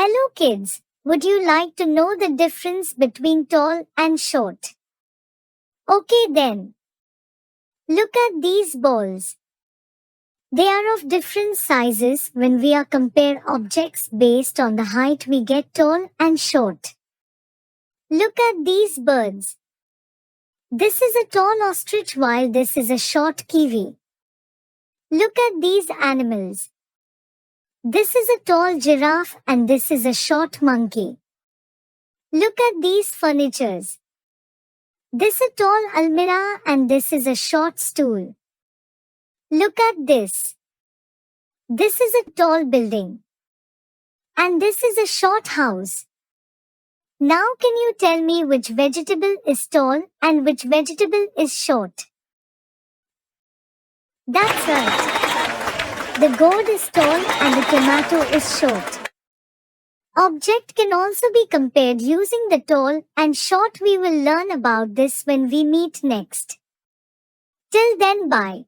Hello kids, would you like to know the difference between tall and short? Okay then. Look at these balls. They are of different sizes. When we are compare objects based on the height we get tall and short. Look at these birds. This is a tall ostrich while this is a short kiwi. Look at these animals. This is a tall giraffe and this is a short monkey. Look at these furnitures. This is a tall almirah and this is a short stool. Look at this. This is a tall building. And this is a short house. Now can you tell me which vegetable is tall and which vegetable is short? That's right. The gourd is tall and the tomato is short. Object can also be compared using the tall and short. We will learn about this when we meet next. Till then, bye.